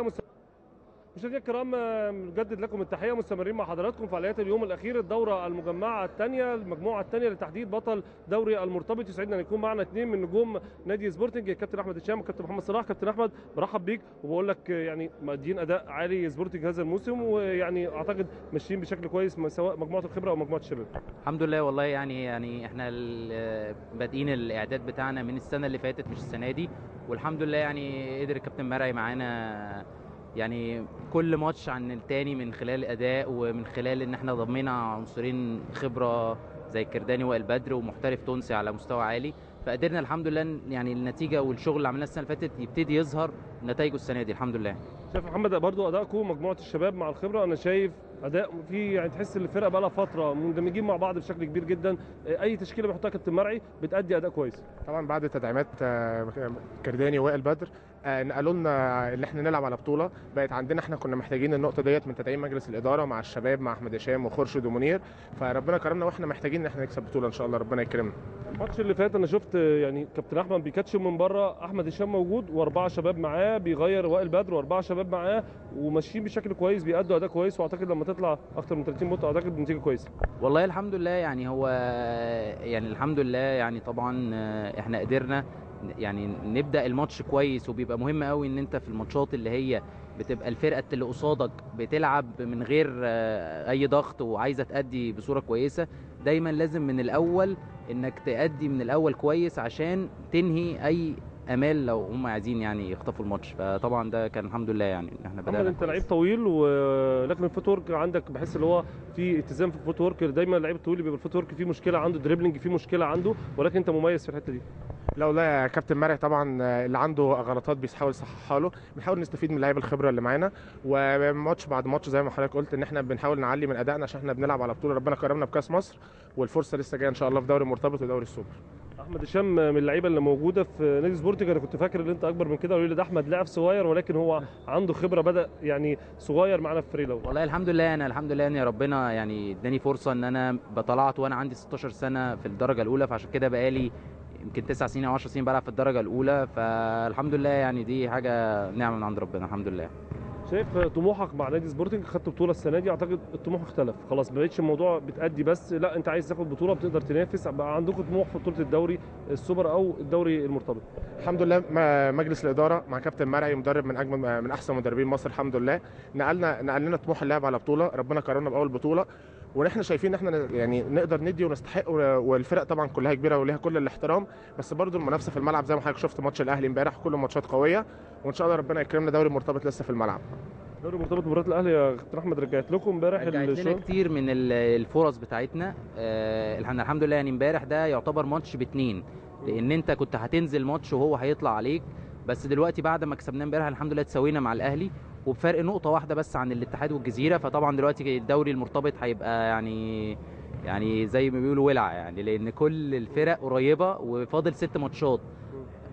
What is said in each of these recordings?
مشاهدينا الكرام، نجدد لكم التحيه، مستمرين مع حضراتكم فعاليات اليوم الاخير الدوره المجمعه الثانيه، المجموعه الثانيه لتحديد بطل دوري المرتبط. يسعدنا ان يكون معنا اثنين من نجوم نادي سبورتنج، الكابتن احمد هشام والكابتن محمد صلاح. كابتن احمد برحب بيك، وبقول لك يعني مادين اداء عالي سبورتنج هذا الموسم، ويعني اعتقد ماشيين بشكل كويس سواء مجموعه الخبره او مجموعه الشباب. الحمد لله والله يعني احنا بادئين الاعداد بتاعنا من السنه اللي فاتت مش السنه دي، والحمد لله يعني قدر الكابتن مرعي معانا يعني كل ماتش عن التاني من خلال اداء ومن خلال ان احنا ضمينا عنصرين خبره زي الكرداني وائل بدر ومحترف تونسي على مستوى عالي، فقدرنا الحمد لله يعني النتيجه والشغل اللي عملناه السنه اللي فاتت يبتدي يظهر نتائجه السنه دي الحمد لله. شايف محمد برضو ادائكم مجموعه الشباب مع الخبره، انا شايف اداء في يعني تحس ان الفرقه بقى لها فتره مندمجين مع بعض بشكل كبير جدا. اي تشكيله بيحطها كابتن مرعي بتادي اداء كويس. طبعا بعد تدعيمات كرداني وائل بدر نقلوا لنا ان احنا نلعب على بطوله، بقت عندنا احنا كنا محتاجين النقطه ديت من تدعيم مجلس الاداره مع الشباب مع احمد هشام وخورشيد ومنير، فربنا كرمنا واحنا محتاجين ان احنا نكسب بطوله ان شاء الله، ربنا يكرمنا. الماتش اللي فات انا شفت يعني كابتن احمد بيكاتشف من بره، احمد هشام موجود واربعه شباب معاه، بيغير وائل بدر واربعه شباب معاه وماشيين بشكل كويس، بيأدوا اداء كويس، واعتقد لما تطلع اكتر من 30 نقطه اعتقد نتيجه كويسه. والله الحمد لله يعني هو يعني الحمد لله يعني طبعا احنا قدرنا يعني نبدا الماتش كويس، وبيبقى مهم قوي ان انت في الماتشات اللي هي بتبقى الفرقه اللي قصادك بتلعب من غير اي ضغط وعايزه تأدي بصوره كويسه، دايما لازم من الاول انك تأدي من الاول كويس عشان تنهي اي امال لو هم عايزين يعني يخطفوا الماتش، فطبعا ده كان الحمد لله يعني احنا بدأنا. انت لعيب طويل ولكن الفوت ورك عندك بحس اللي هو في التزام في الفوت ورك، دايما اللعيب الطويل بيبقى الفوت ورك فيه مشكله عنده، دريبلينج فيه مشكله عنده، ولكن انت مميز في الحته دي. لا يا كابتن مرعي طبعا اللي عنده غلطات بيحاول يصححها له، بنحاول نستفيد من اللعيبه الخبره اللي معانا، وماتش بعد ماتش زي ما حضرتك قلت ان احنا بنحاول نعلي من ادائنا عشان احنا بنلعب على بطوله، ربنا كرمنا بكاس مصر والفرصه لسه جايه ان شاء الله في دوري مرتبط ودوري السوبر. احمد هشام من اللعيبه اللي موجوده في نادي سبورتنج، انا كنت فاكر ان انت اكبر من كده، قالوا لي ده احمد لاعب صغير ولكن هو عنده خبره، بدا يعني صغير معانا في فريلو. والله الحمد لله انا الحمد لله ان ربنا يعني اداني فرصه ان انا طلعت وانا عندي 16 سنه في الدرجه الاولى، فعشان كده بقالي يمكن 9 سنين او 10 سنين بلعب في الدرجه الاولى، فالحمد لله يعني دي حاجه نعمه من عند ربنا الحمد لله. شايف طموحك مع نادي سبورتنج، خدت بطوله السنه دي، اعتقد الطموح اختلف خلاص، ما بقتش الموضوع بتأدي بس، لا انت عايز تاخد بطوله بتقدر تنافس، بقى عندكم طموح في بطوله الدوري السوبر او الدوري المرتبط. الحمد لله مجلس الاداره مع كابتن مرعي مدرب من اجمل من احسن مدربين مصر الحمد لله، نقل لنا طموح اللعب على بطوله، ربنا كرمنا باول بطوله، ونحن شايفين ان احنا يعني نقدر ندي ونستحق، والفرق طبعا كلها كبيره وليها كل الاحترام، بس برضو المنافسه في الملعب زي ما حضرتك شفت ماتش الاهلي امبارح، كل ماتشات قويه، وان شاء الله ربنا يكرمنا دوري مرتبط لسه في الملعب. دوري مرتبط مباراه الاهلي يا كابتن احمد رجعت لكم امبارح رجعت لنا كتير من الفرص بتاعتنا، احنا الحمد لله يعني امبارح ده يعتبر ماتش باتنين، لان انت كنت هتنزل ماتش وهو هيطلع عليك، بس دلوقتي بعد ما كسبناه امبارح الحمد لله تساوينا مع الاهلي وبفرق نقطه واحده بس عن الاتحاد والجزيره، فطبعا دلوقتي الدوري المرتبط هيبقى يعني زي ما بيقولوا ولع يعني، لان كل الفرق قريبه وفاضل 6 ماتشات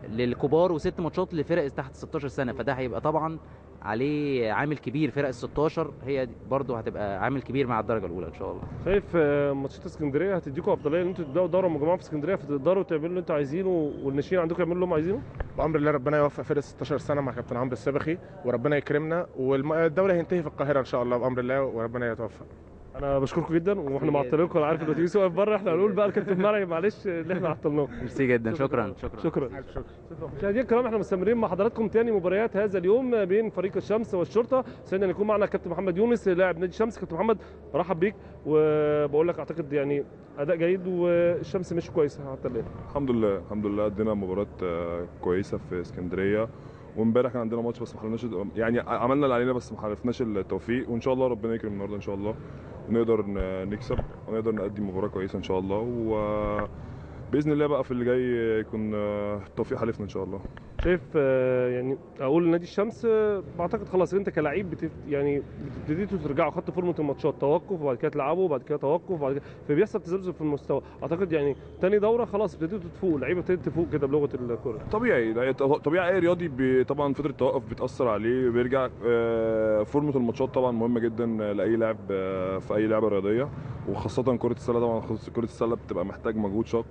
للكبار و6 ماتشات لفرق تحت 16 سنه، فده هيبقى طبعا عليه عامل كبير، فرق ال 16 هي برضه هتبقى عامل كبير مع الدرجه الاولى ان شاء الله. شايف ماتشات اسكندريه هتديكم افضليه ان انتوا تبداوا دوره مجموعه في اسكندريه، فتقدروا تعملوا اللي انتوا عايزينه والناشئين عندكم يعملوا اللي هم عايزينه؟ بامر الله ربنا يوفق فرقه 16 سنه مع كابتن عمرو السبخي وربنا يكرمنا، والدوري هينتهي في القاهره ان شاء الله بامر الله وربنا يتوفق. انا بشكركم جدا واحنا معطلينكم، انا عارف ان الاتوبيس واقف بره، احنا هنقول بقى الكابتن مرعي معلش اللي احنا عطلناه. ميرسي جدا، شكرا. مشاهدينا الكرام، احنا مستمرين مع حضراتكم تاني مباريات هذا اليوم بين فريق الشمس والشرطه، سعدنا ان يكون معنا الكابتن محمد يونس لاعب نادي الشمس. كابتن محمد برحب بيك، وبقول لك اعتقد يعني اداء جيد والشمس مش كويسه حتى الان. الحمد لله ادينا مباراه كويسه في اسكندريه، وامبارح كان عندنا ماتش بس ما حلناش، يعني عملنا اللي علينا بس ما حالفناش التوفيق، وان شاء الله ربنا يكرم النهارده ان شاء الله ونقدر نكسب ونقدر نقدم مباراه كويسه ان شاء الله، وباذن الله بقى في اللي جاي يكون التوفيق حالفنا ان شاء الله. شايف يعني اقول نادي الشمس بعتقد خلاص انت كلاعب يعني بتبتديتوا ترجعوا، خدتوا فورمه الماتشات توقف وبعد كده تلعبوا وبعد كده توقف وبعد كده، فبيحصل تذبذب في المستوى، اعتقد يعني ثاني دوره خلاص ابتديتوا تفوقوا، اللعيبه ابتدت تفوق كده بلغه الكوره. طبيعي اي رياضي طبعا فتره التوقف بتاثر عليه وبيرجع. فورمه الماتشات طبعا مهمه جدا لاي لاعب في اي لعبه رياضيه، وخاصه كره السله، طبعا كره السله بتبقى محتاج مجهود شاق،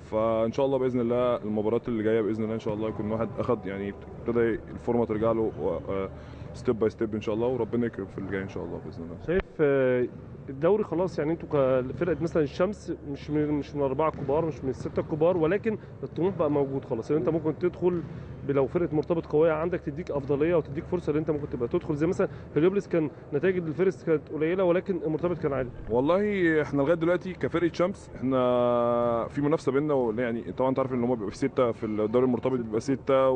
فان شاء الله باذن الله المباريات اللي جايه باذن الله ان شاء الله يكون واحد اخذ يعني ابتدى الفورمه ترجع له ستيب باي ستيب ان شاء الله، وربنا يكرم في الجاي ان شاء الله باذن الله. شايف الدوري خلاص يعني انتوا كفرقه مثلا الشمس مش من الاربعه الكبار، مش من السته الكبار، ولكن الطموح بقى موجود خلاص، ان انت ممكن تدخل لو فرقه مرتبط قويه عندك تديك افضليه وتديك فرصه ان انت ممكن تبقى تدخل زي مثلا هليوبلس كان نتائج الفيرست كانت قليله ولكن المرتبط كان عالي. والله احنا لغايه دلوقتي كفرقه شمس احنا في منافسه بيننا، يعني طبعا انت عارف ان هم بيبقى في 6 في الدوري المرتبط، بيبقى 6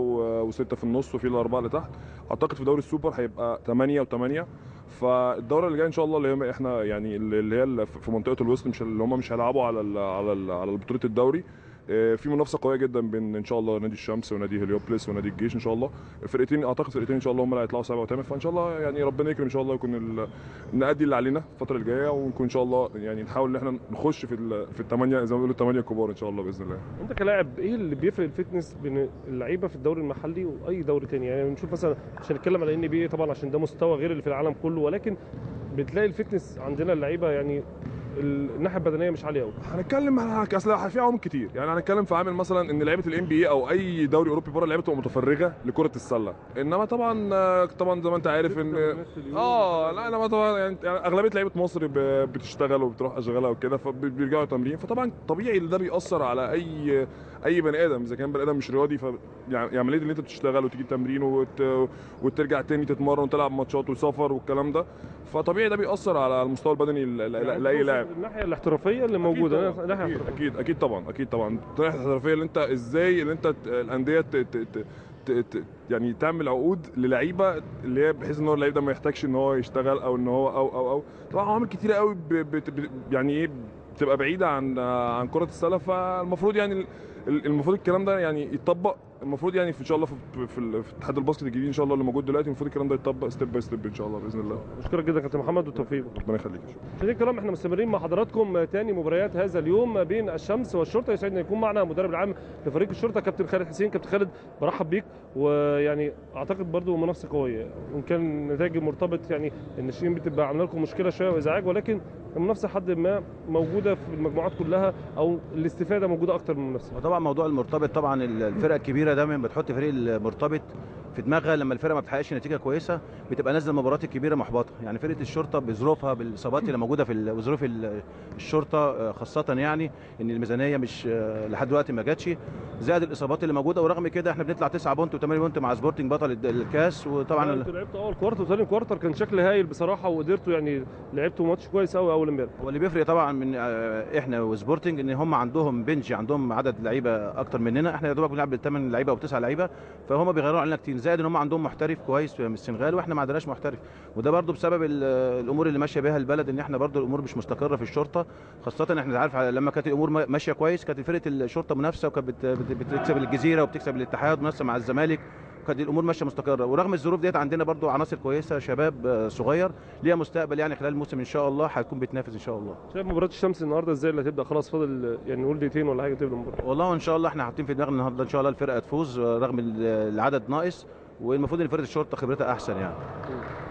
و6 في النص وفي الاربعه اللي تحت. اعتقد في دوري السوبر هيبقى 8 و8. فالدوره اللي جايه ان شاء الله اللي هي احنا يعني اللي هي في منطقه الوسط، مش اللي هم مش هيلعبوا على بطوله الدوري. في منافسه قويه جدا بين ان شاء الله نادي الشمس ونادي هليوبلس ونادي الجيش ان شاء الله. الفرقتين اعتقد فرقتين ان شاء الله هم اللي هيطلعوا 7 و8. فان شاء الله يعني ربنا يكرم ان شاء الله، يكون نأدي اللي علينا الفتره الجايه، ونكون ان شاء الله يعني نحاول ان احنا نخش في الثمانيه زي ما بيقولوا الثمانيه الكبار ان شاء الله باذن الله. انت كلاعب ايه اللي بيفرق الفتنس بين اللعيبه في الدوري المحلي واي دوري تاني؟ يعني بنشوف مثلا عشان نتكلم على NBA طبعا عشان ده مستوى غير اللي في العالم كله، ولكن بتلاقي الفتنس عندنا اللعيبه يعني الناحيه البدنيه مش عاليه قوي. هنتكلم اصل في عوامل كتير، يعني هنتكلم في عامل مثلا ان لعيبه الام بي اي او اي دوري اوروبي بره اللعيبه تبقى متفرغه لكره السله، انما طبعا زي ما انت عارف ان لا انما طبعا يعني اغلبيه لعيبه مصر بتشتغل وبتروح اشغالها وكده، فبيرجعوا تمرين. فطبعا طبيعي ان ده بيأثر على اي بني ادم اذا كان بني ادم مش رياضي. يعني عمليه ان انت بتشتغل وتيجي تمرين وترجع تاني تتمرن وتلعب ماتشات وسفر والكلام ده، فطبيعي ده بيأثر على المستوى البدني لاي لاعب. الناحيه الاحترافيه اللي موجوده اكيد طبعا الناحيه الاحترافيه اللي انت ازاي اللي انت الانديه يعني تعمل عقود للعيبه اللي هي بحيث ان هو اللعيب ده ما يحتاجش ان هو يشتغل او ان هو او طبعا عوامل كتيره قوي يعني ايه بتبقى بعيده عن كره السله. فالمفروض يعني المفروض الكلام ده يعني يتطبق، المفروض يعني ان شاء الله في اتحاد الباسكت الجديد ان شاء الله اللي موجود دلوقتي المفروض الكلام ده يتطبق ستيب باي ستيب ان شاء الله باذن الله. بشكرك جدا كابتن محمد والتوفيق. ربنا يخليك. مشاهدينا الكرام احنا مستمرين مع حضراتكم تاني مباريات هذا اليوم بين الشمس والشرطه. يسعدنا يكون معنا المدرب العام لفريق الشرطه كابتن خالد حسين. كابتن خالد برحب بيك، ويعني اعتقد برضو منافسه قويه وان كان نتائج مرتبط يعني الناشئين بتبقى عامله لكم مشكله شويه وازعاج، ولكن المنافسه حد ما موجوده في المجموعات كلها او الاستفاده موجوده اكتر من المنافسه. وطبعا موضوع المرتبط طبعا الفرقه الكبيره دايما بتحط فريق المرتبط في دماغها لما الفرقه ما بتحققش نتيجه كويسه بتبقى نازله المباريات الكبيره محبطه. يعني فرقه الشرطه بظروفها بالاصابات اللي موجوده في وظروف الشرطه خاصه، يعني ان الميزانيه مش لحد دلوقتي ما جاتش، زائد الاصابات اللي موجوده. ورغم كده احنا بنطلع 9 بونت و8 بونت مع سبورتنج بطل الكاس. وطبعا انتوا لعبتوا اول كوارتر وثاني كوارتر كان شكل هايل بصراحه، وقدرتوا يعني لعبتوا ماتش كويس قوي اول امبارح. هو اللي بيفرق طبعا من احنا وسبورتنج ان هم عندهم بنج، عندهم عدد لعيبه اكتر مننا. احنا يا دوبك بنلعب ب8 لعيبه او 9 لعيبه، فهم بيغيروا علينا كتير، زائد ان هم عندهم محترف كويس من السنغال واحنا ما عندناش محترف. وده برضو بسبب الامور اللي ماشيه بها البلد، ان احنا برضو الامور مش مستقره في الشرطه، خاصه احنا عارف لما كانت الامور ماشيه كويس كانت فرقه الشرطه منافسه وكانت بتكسب الجزيره وبتكسب الاتحاد منافسه مع الزمالك، كانت الامور ماشيه مستقره. ورغم الظروف ديت عندنا برضو عناصر كويسه، شباب صغير ليها مستقبل، يعني خلال الموسم ان شاء الله هتكون بتنافس ان شاء الله. شايف مباراه الشمس النهارده ازاي اللي هتبدا؟ خلاص فاضل يعني نقول دقيقتين ولا حاجه تبدا المباراه. والله ان شاء الله احنا حاطين في دماغنا النهارده ان شاء الله الفرقه تفوز رغم العدد ناقص، والمفروض ان فرقه الشرطه خبرتها احسن يعني.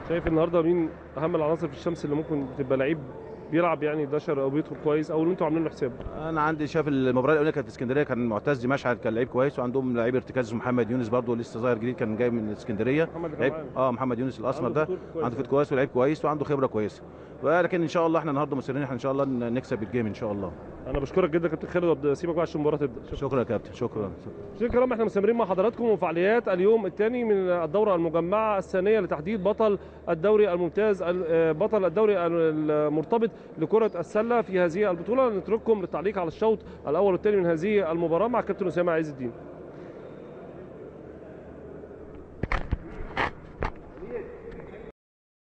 شايف النهارده مين اهم العناصر في الشمس اللي ممكن تبقى لعيب بيلعب يعني دشر او بيدخل كويس او اللي انتوا عاملين له حساب؟ انا عندي شايف المباراه الاولى كانت في اسكندريه، كان معتز مشعل كان لعيب كويس، وعندهم لعيب ارتكاز محمد يونس برضه لسه ظاهر جديد كان جاي من اسكندريه. لعيب محمد يونس الاسمر ده عنده فيت كويس ولعيب كويس وعنده خبره كويسه، ولكن ان شاء الله احنا النهارده مصرين احنا ان شاء الله نكسب الجيم ان شاء الله. انا بشكرك جدا كابتن خالد، واسيبك بقى عشان المباراه تبدا. شكرا يا كابتن. شكرا. شكرا. احنا مستمرين مع حضراتكم وفعاليات اليوم الثاني من الدوره المجمعه الثانيه لتحديد بطل الدوري الممتاز بطل الدوري المرتبط لكره السله في هذه البطوله. نترككم للتعليق على الشوط الاول والثاني من هذه المباراه مع كابتن اسامه عز الدين.